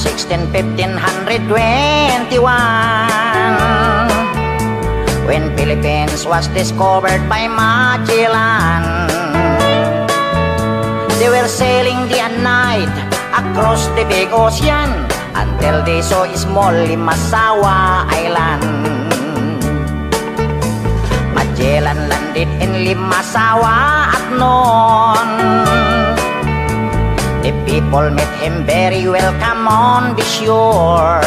1521, when Philippines was discovered by Magellan. They were sailing day and night across the big ocean until they saw a small Limasawa Island. Magellan landed in Limasawa at noon. The people met him very welcome on the shore.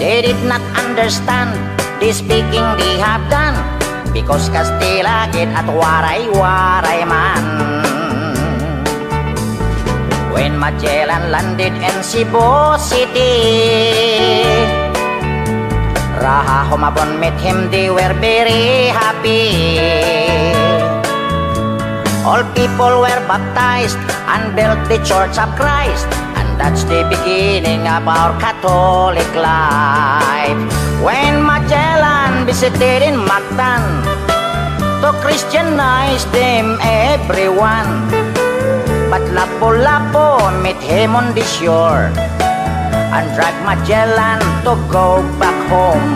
They did not understand the speaking they have done, because Kastila get at waray-waray man. When Magellan landed in Cebu City, Raha Humabon met him, they were very happy. All people were baptized and built the Church of Christ, and that's the beginning of our Catholic life. When Magellan visited in Mactan to Christianize them everyone, but Lapu-Lapu met him on the shore and dragged Magellan to go back home.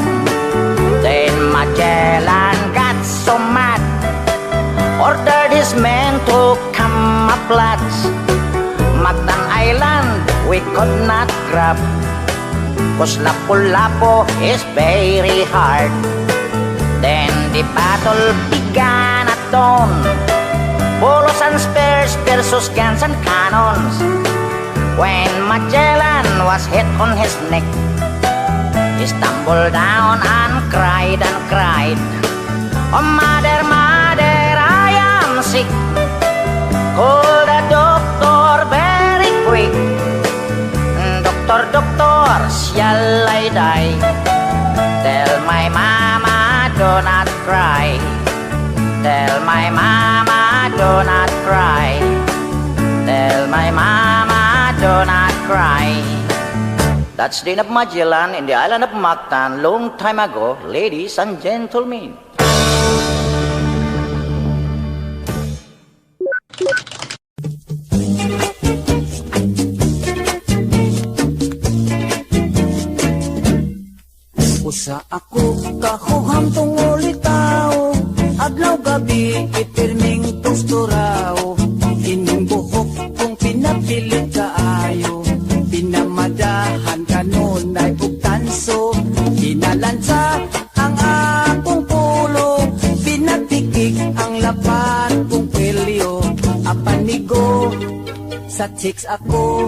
Then Magellan got so mad, ordered his men to camouflage. Mactan Island we could not grab, 'cause Lapu-Lapu is very hard. Then the battle began at dawn, bolos and spears versus guns and cannons. When Magellan was hit on his neck, he stumbled down and cried and cried, "Oh mother, mother, I am sick. Call the doctor very quick. Doctor, doctor, shall I die? Tell my mama do not cry. Tell my mama do not cry. Tell my mama do not cry." That's the end of Magellan in the island of Mactan long time ago, ladies and gentlemen. Usa ako kahuham tungol itaw, adlaw gabi ipirming tusturaw. Ining buhok kung pinapilit kaayo, pinamadahan kanon ay bugtanso. Pinalansa ang akong pulo, pinatikik ang lapat kong pelyo. Apanigo sa chicks ako,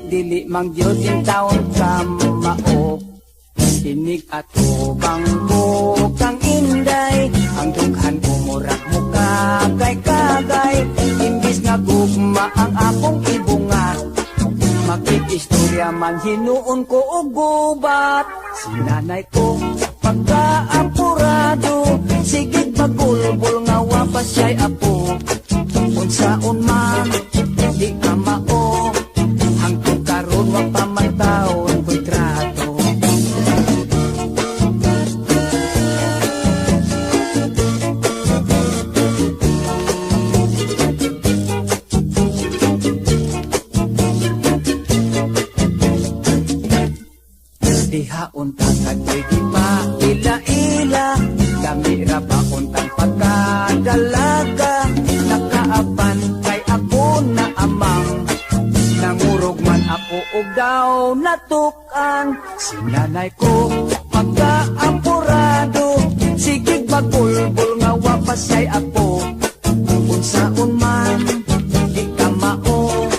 dili mang Diyos yung taon kamao. Tinig ato bangko kang inday, ang dughan ko murak mo kagay-kagay. Imbis nga gugma ang akong ibunga, makikistorya man hinuon ko og gubat. Sinanay ko pagkaapurado, sigig magulbol nga wapas siya'y apo. Unsaon man di ka mao, hangtod karon wa pa man taon ko'y trato. Diha untang kagwigi pa ila-ila, kami ra ba untang pagkadalaga. Nakaapan kay ako na amang, nangurog man ako og daw natukan. Sinanay ko pagkaapurado, sigig magulbol nga wapas siya'y apo. Unsaon man di ka mao,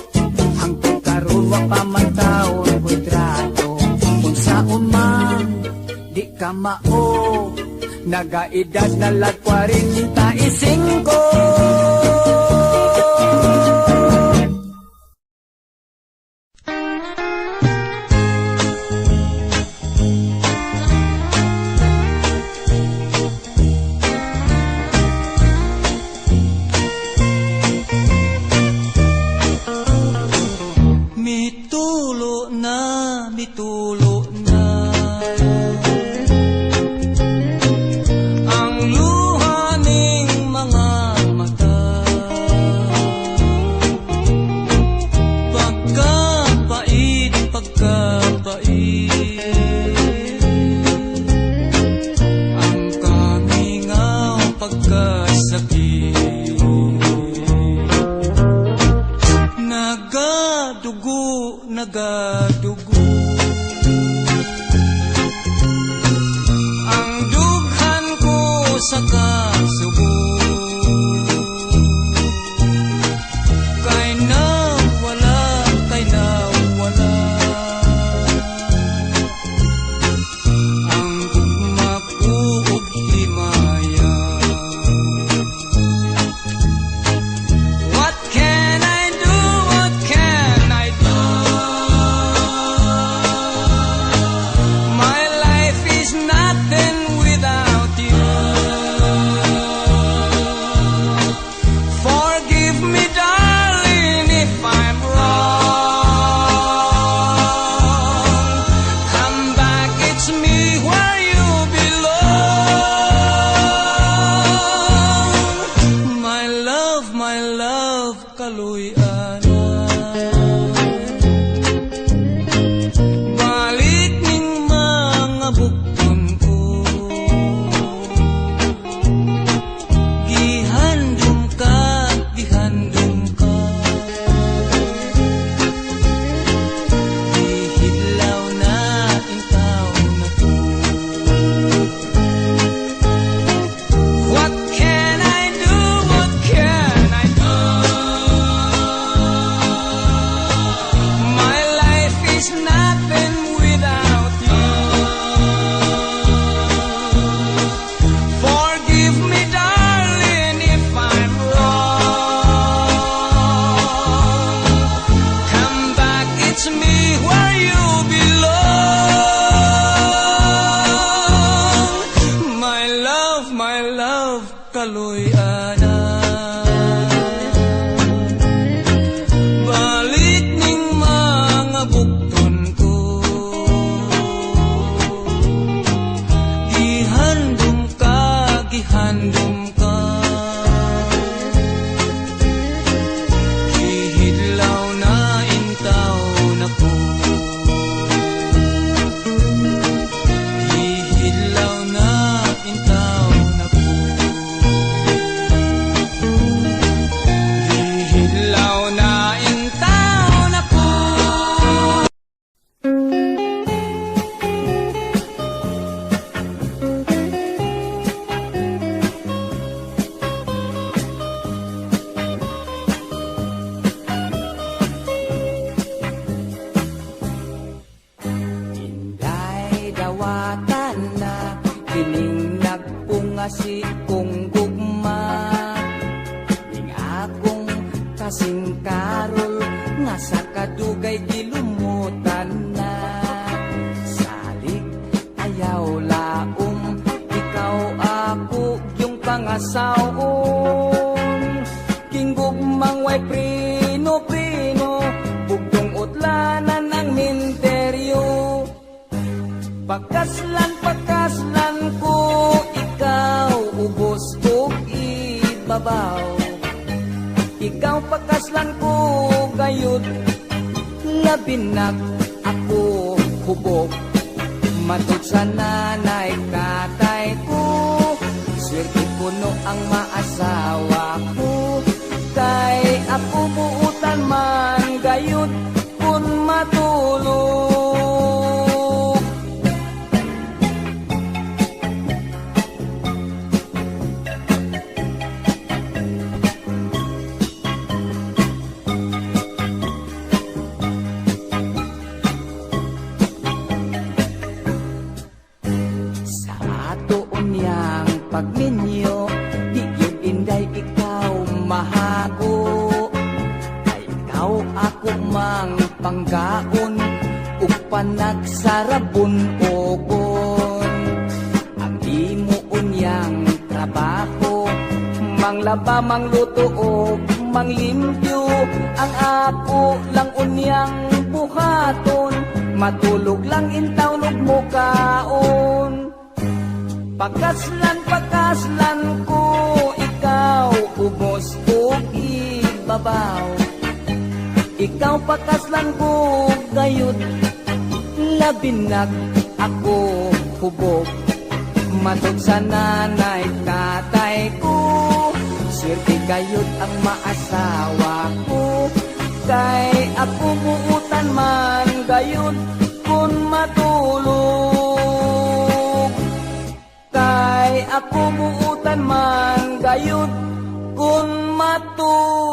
hangtod karon wa pa man taon ko'y trato. Unsaon man di ka mao, nagaedad na lag 45. Mitulo na ang luha ning mga mata. kaloy ana. Balik ning mga bukton ko, gihandom ka, gihandom ka. Gihidlaw na intaw na ko, gihidlaw na intaw na ko, gihidlaw na intaw na ko. Inday dawatan na kining nagpunga si kong gugma, ning akong kasing karol nga sa kadugay gilumutan na. Salig ayaw laom, ikaw ako yung pangasawon. King gugmang way prino-prino, bugtong utlanan ang minteryo. Pakaslan ko, ikaw ubos kong ibabaw. Ikaw pakaslan ko, gayud labinag ako hubog. Matod sa nanay katay ko, swerte ko no ang maasawa ko. Kay ako buutan man gayud kun matulog. Sa ato unyang pagminyo, di yun inday ikaw mahago. Ay ikaw ako mang panggaon, ug panagsarabon ogon. Ang imo unyang trabaho, manglaba, mangluto o manglimpyo. Ang ako lang unyang buhaton, matulog lang intaw ug mukaon. Pakaslan ko, ikaw ubos o ibabaw. Ikaw pakaslan ko, gayud labinag ako hubog. Matod sa nanay tatay ko, swerte gayud ang maasawa ko. Kay ako buutan man gayud kun matulog. Kay ako buutan man gayud kun matulog.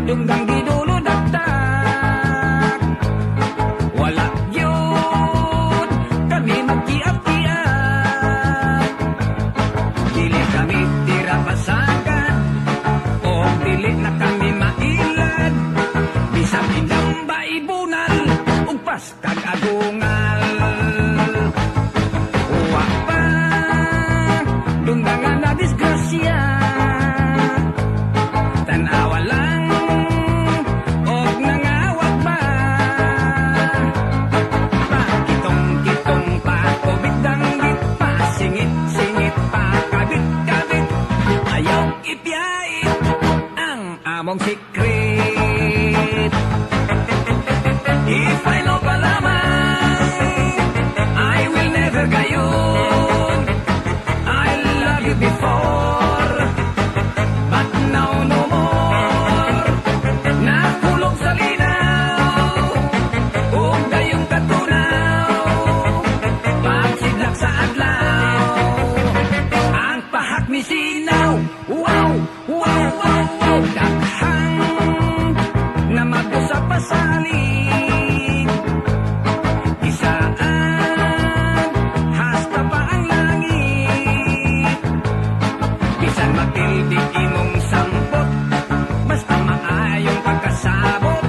Dunggang di dulu daktak, masalig. Isaan, hasta pa ang langit. Bisan matildi imong sampot, basta maayong pagkasabot.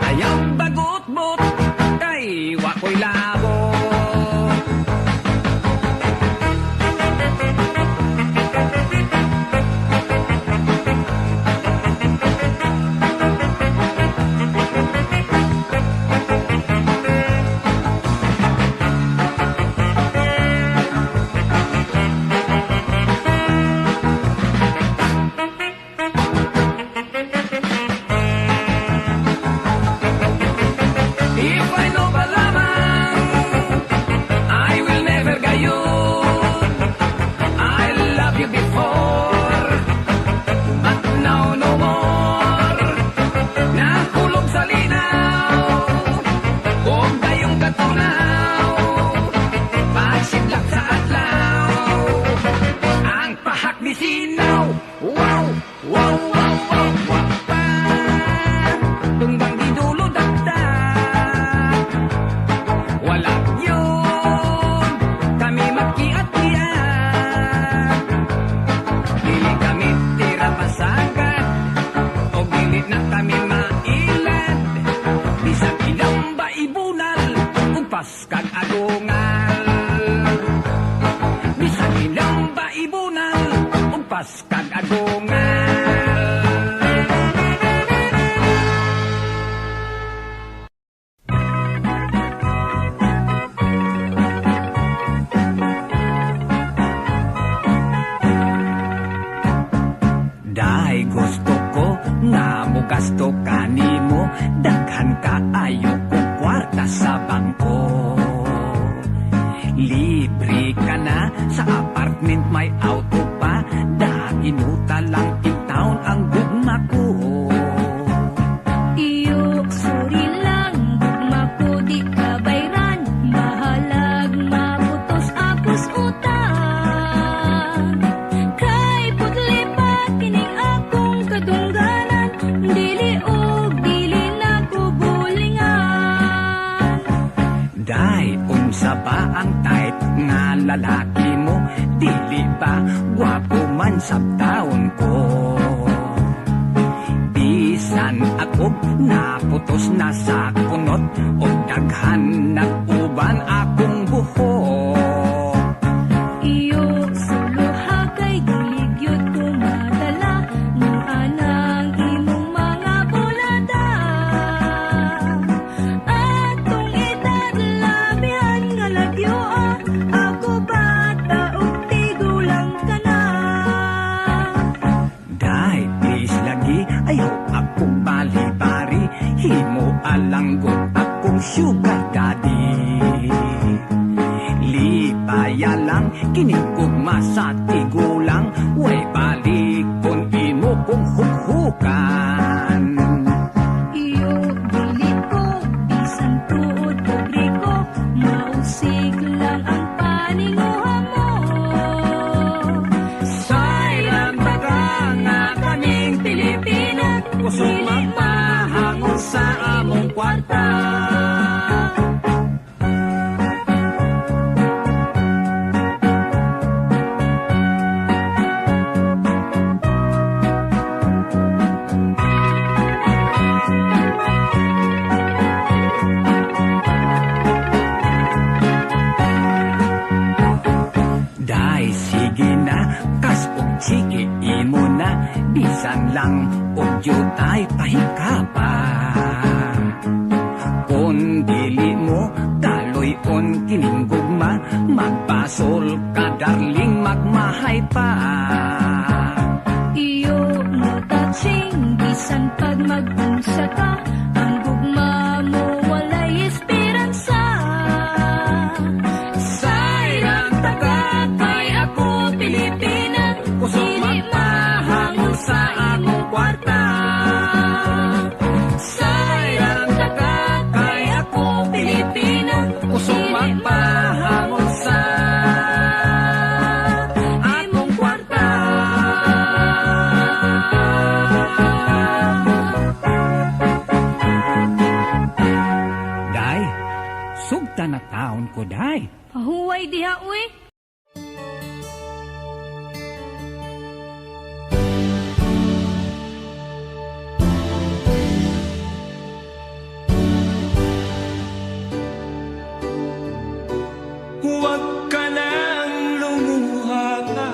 Ayaw bagot-bot, kay wako'y labot. If I know ba lamang, I will never gayon. I love you before, but now no more. Nahulog sa linaw, huwag kayong katunaw. Pagsidlak sa adlaw, ang pahak ni sinaw. Wow, wow, wow, wow, wow pa. Tumbang di dulo dagdag, wala yun, kami makiat-kiat. Dili kami tira pasagad, o dili na kami mailad. Bisag ilang ba ibunal, upas kag agungal. Bisag ilang ba ibunal, upas kag agungal. Dahil gusto ko nga mo gasto kanimo, daghan ka ayo kong kwarta sa bangko. Libre ka na sa apartment, may auto pa, daginuta lang in town ang gugma ko. Iyok, sorry lang, gugma ko di ka bayran. Mahalag maputos apos utang. Kay putli pa kining akong kadungganan. Dili og dili na ko bulingan. Dahil unsa ba ang tight nga lalaki mo, dili ba gwapo man sa taon ko. Bisan ako naputos na sa kunot, o daghan nag-uban akong buhok. Iyok, suluha kay gilyot ko madala. Nung anang imong mga bulada. Atong edad labihan nga lagyo ah. Ako bata ug tigulang ka na. Dahil please lagi, ayaw akong bali-bari, himo alanggot akong sugar daddy. Lipaya lang, kinigugma sa tigulang, way balik kung imo kong hukhukan. Iyok, dili ko bisan tuod ug riko. Mausig lang ang paninguha mo. Silent baga nga kaming Pilipino, kusog magpahangon sa among kwarta. Dahil sige na, kas og chiki imo na, bisan lang og jutay pahikapa. Kung dili mo kaloy-on kining gugma, magpasol ka darling, magmahay pa. Iyok, no touching bisan pag mag-unsa ka. Ang gugma mo walay esperansa. Sayang taga kay ako Pilipina, kusog magpahangon sa akong kwarta. Sayang taga kay ako Pilipina, kusog magpahangon sa among kwarta. na taon ko, day. Pahuway diha, uy. Huwag ka nang lumuha pa.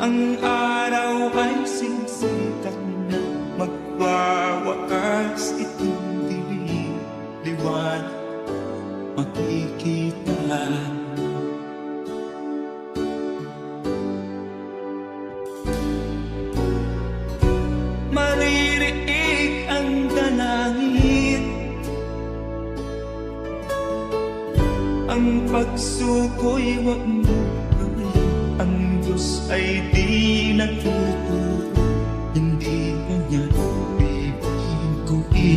Ang araw ay sisikat na magwawakas. Itong liwanag makikita. Maririig ang dalangin. Ang pagsuko'y wag mo gawin. Ang Diyos ay di nagtuturo. Hindi kanya bibiguin.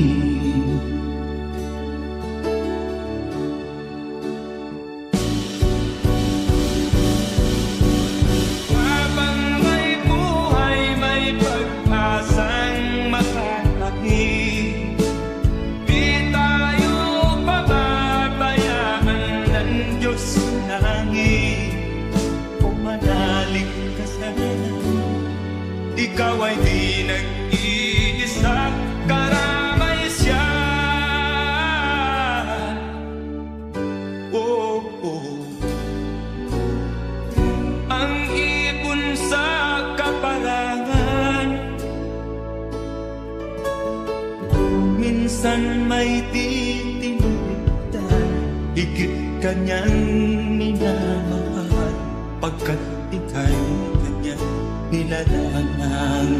Habang may buhay, may pag-asang makalaki. Di tayo pababayaan ng Diyos sa langit. O manalig ka sana, ikaw ay di nag-iisa, karamay siya. Oh, oh. Ang ibon sa kaparangan, minsan may titinitan. Higit kanyang minamahal, pagkat ika'y kanyang nilalangan.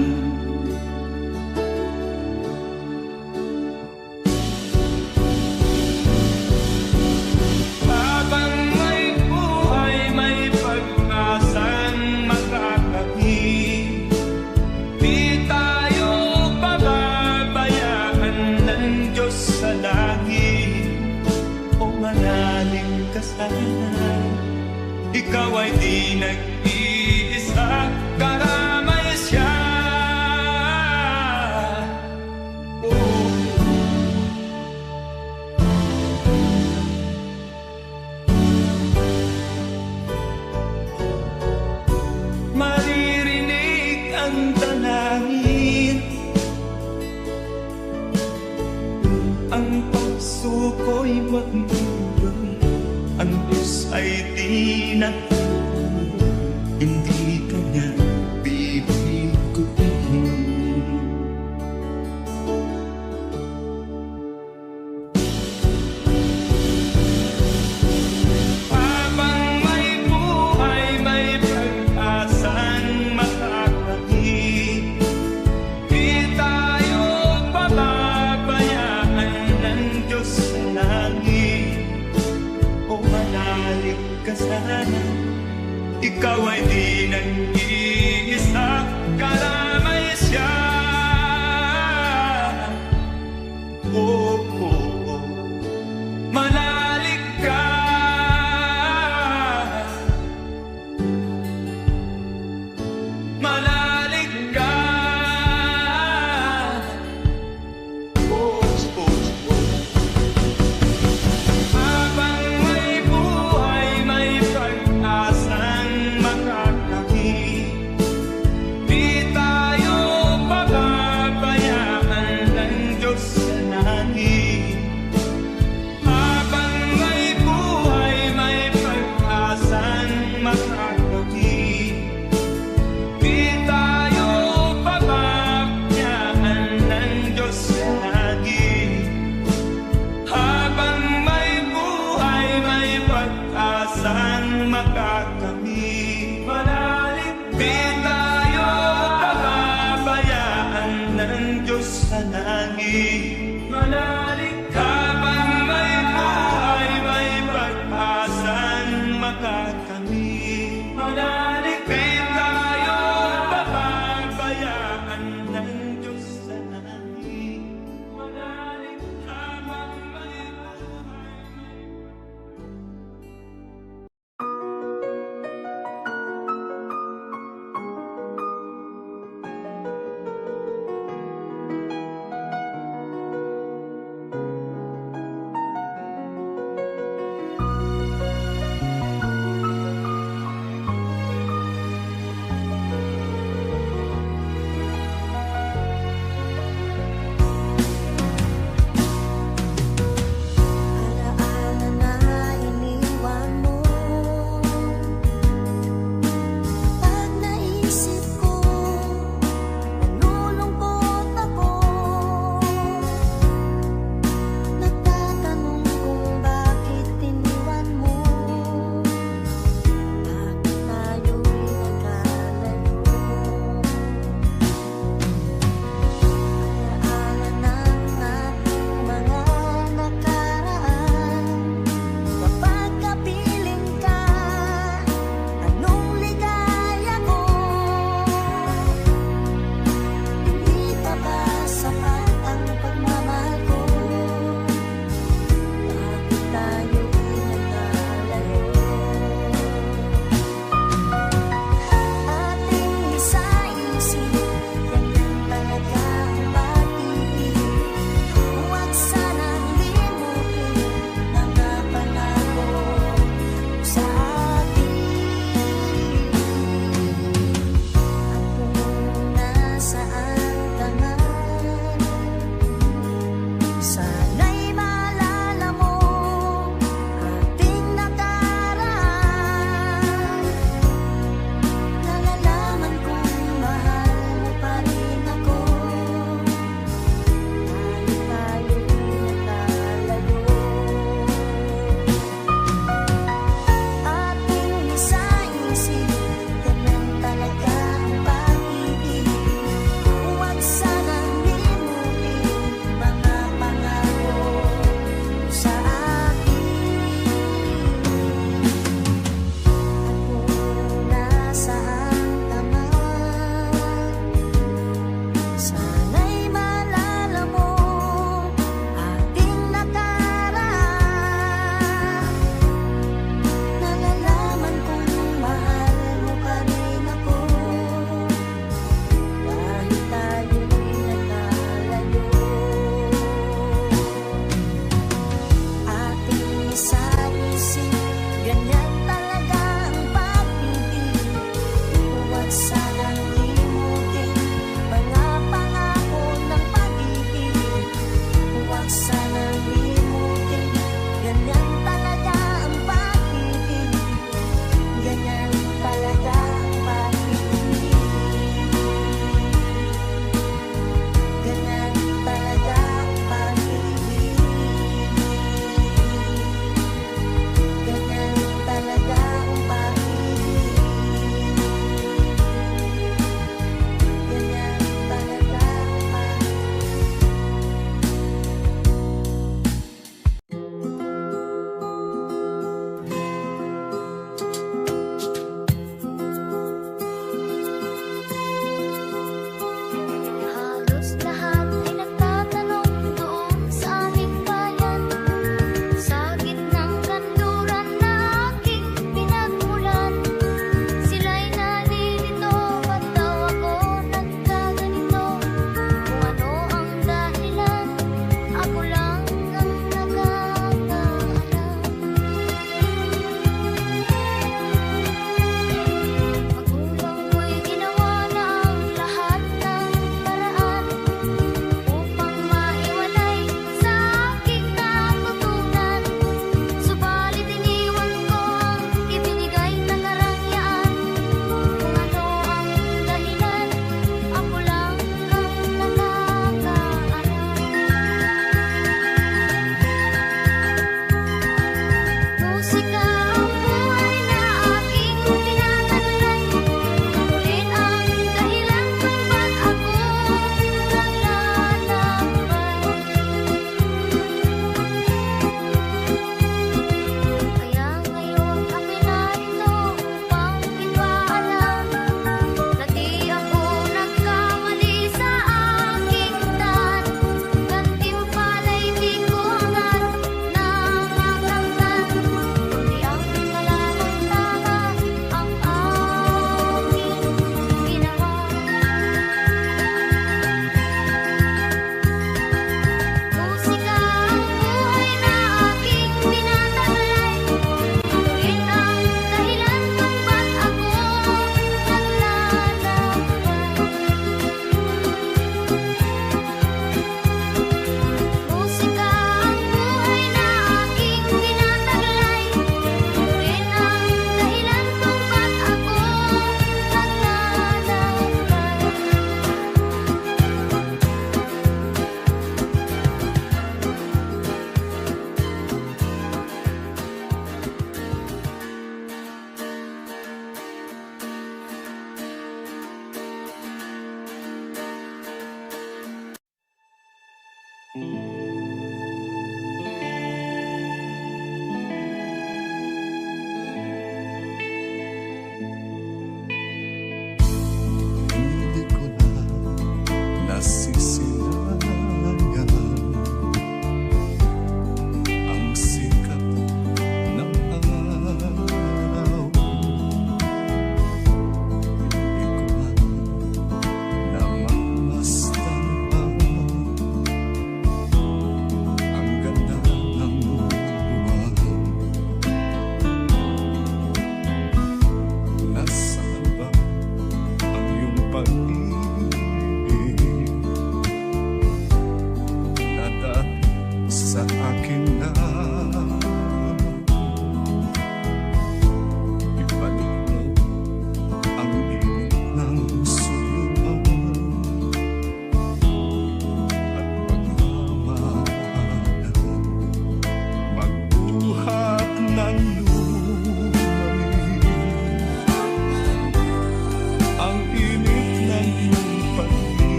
Habang may buhay, may pag-asang makakahin. Di tayo pababayaan ng Diyos sa langit. O manalig ka sana, ikaw ay di nag-iisa, karamay siya. Oh. Maririnig ang dalangin. Ang pagsuko'y wag mo gawin. Ang Diyos ay di nagtuturo. Hindi kanya bibiguin. Habang may buhay, may pag-asang makakahin. Di tayo pababayaan ng Diyos sa langit. O manalig ka sana, ikaw ay di nag-iisa, karamay siya. Oh, oh, oh. Manalig ka. Manalig ka. Oh, oh, oh. Habang may buhay, may pag-asang makakahin. Di tayo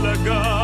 halaga.